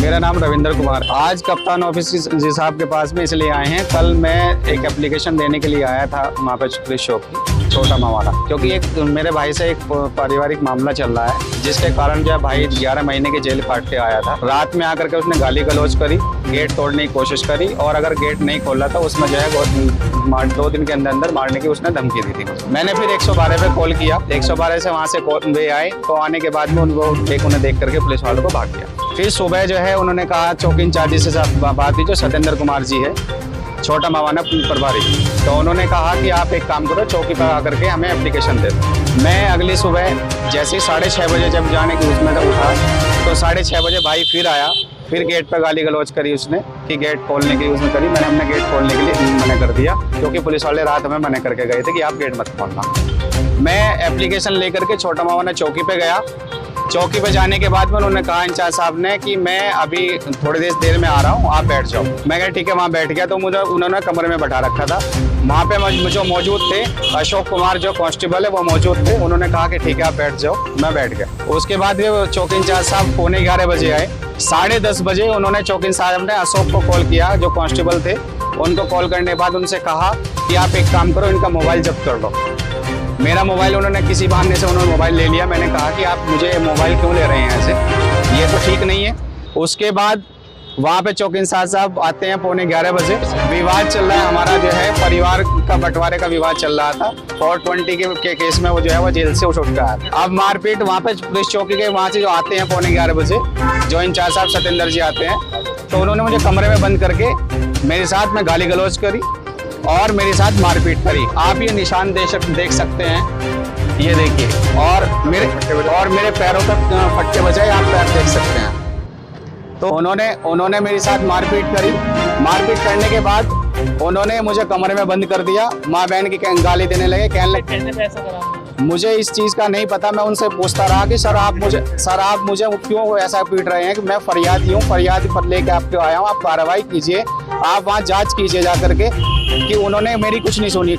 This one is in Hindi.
मेरा नाम रविंद्र कुमार। आज कप्तान ऑफिस जी साहब के पास में इसलिए आए हैं। कल मैं एक एप्लीकेशन देने के लिए आया था वहाँ पे पुलिस चौक की छोटा मावाला, क्योंकि एक मेरे भाई से एक पारिवारिक मामला चल रहा है, जिसके कारण जो है भाई 11 महीने की जेल काट के आया था। रात में आकर के उसने गाली गलौज करी, गेट तोड़ने की कोशिश करी, और अगर गेट नहीं खोला तो उसमें जो है 2 दिन के अंदर अंदर मारने की उसने धमकी दी थी। मैंने फिर 112 पे कॉल किया। 112 से वहाँ से वे आए, तो आने के बाद में उन्हें देख करके पुलिस वालों को भाग गया। फिर सुबह जो है उन्होंने कहा, चौकी इंचार्ज से बात हुई जो सत्येंद्र कुमार जी है, छोटा मावाना प्रभारी, तो उन्होंने कहा कि आप एक काम करो, चौकी पर आकर के हमें एप्लीकेशन दे दो। मैं अगली सुबह जैसे 6:30 बजे जब जाने की उसमें उठा, तो 6:30 बजे भाई फिर आया। फिर गेट पर गाली गलौज करी उसने कि गेट खोलने की उसने करी। मैंने अपने गेट खोलने के लिए मना कर दिया, क्योंकि पुलिस वाले रात हमें मना करके गए थे कि आप गेट मत खोलना। मैं एप्लीकेशन लेकर के छोटा मावाना चौकी पे गया। चौकी पे जाने के बाद में उन्होंने कहा इंचार्ज साहब ने कि मैं अभी थोड़ी देर में आ रहा हूँ, आप बैठ जाओ। मैं कहा ठीक है, वहाँ बैठ गया। तो मुझे उन्होंने कमरे में बैठा रखा था। वहाँ पे जो मौजूद थे अशोक कुमार जो कांस्टेबल है वो मौजूद थे। उन्होंने कहा कि ठीक है आप बैठ जाओ। मैं बैठ गया। उसके बाद वो चौकी इंचार्ज साहब 11:15 बजे आए। 10:30 बजे उन्होंने चौकी साहब ने अशोक को कॉल किया, जो कांस्टेबल थे। उनको कॉल करने के बाद उनसे कहा कि आप एक काम करो, इनका मोबाइल जब्त कर लो। मेरा मोबाइल उन्होंने किसी बहाने से उन्होंने मोबाइल ले लिया। मैंने कहा कि आप मुझे मोबाइल क्यों ले रहे हैं ऐसे, ये तो ठीक नहीं है। उसके बाद वहाँ पे चौकी इंचार्ज साहब आते हैं 11:15 बजे। विवाद चल रहा है हमारा, जो है परिवार का बंटवारे का विवाद चल रहा था। 420 के केस में वो जो है वो जेल से उठ गया है। अब मारपीट वहाँ पे पुलिस चौकी के वहाँ से जो आते हैं 11:15 बजे, जो इंचार्ज साहब सत्येंद्र जी आते हैं, तो उन्होंने मुझे कमरे में बंद करके मेरे साथ में गाली गलौज करी और मेरे साथ मारपीट करी। आप ये निशान देख सकते हैं, ये देखिए, और मेरे पैरों तक फटके बजाए आप पैर देख सकते हैं। तो उन्होंने मेरे साथ मारपीट करी। मारपीट करने के बाद उन्होंने मुझे कमरे में बंद कर दिया। माँ बहन की गाली देने लगे, कहने लगे मुझे इस चीज़ का नहीं पता। मैं उनसे पूछता रहा कि सर आप मुझे क्यों ऐसा पीट रहे हैं, कि मैं फरियादी हूँ, फरियाद पर लेके आपके आया हूँ, आप कार्रवाई कीजिए, आप वहाँ जांच कीजिए जा करके, कि उन्होंने मेरी कुछ नहीं सुनी।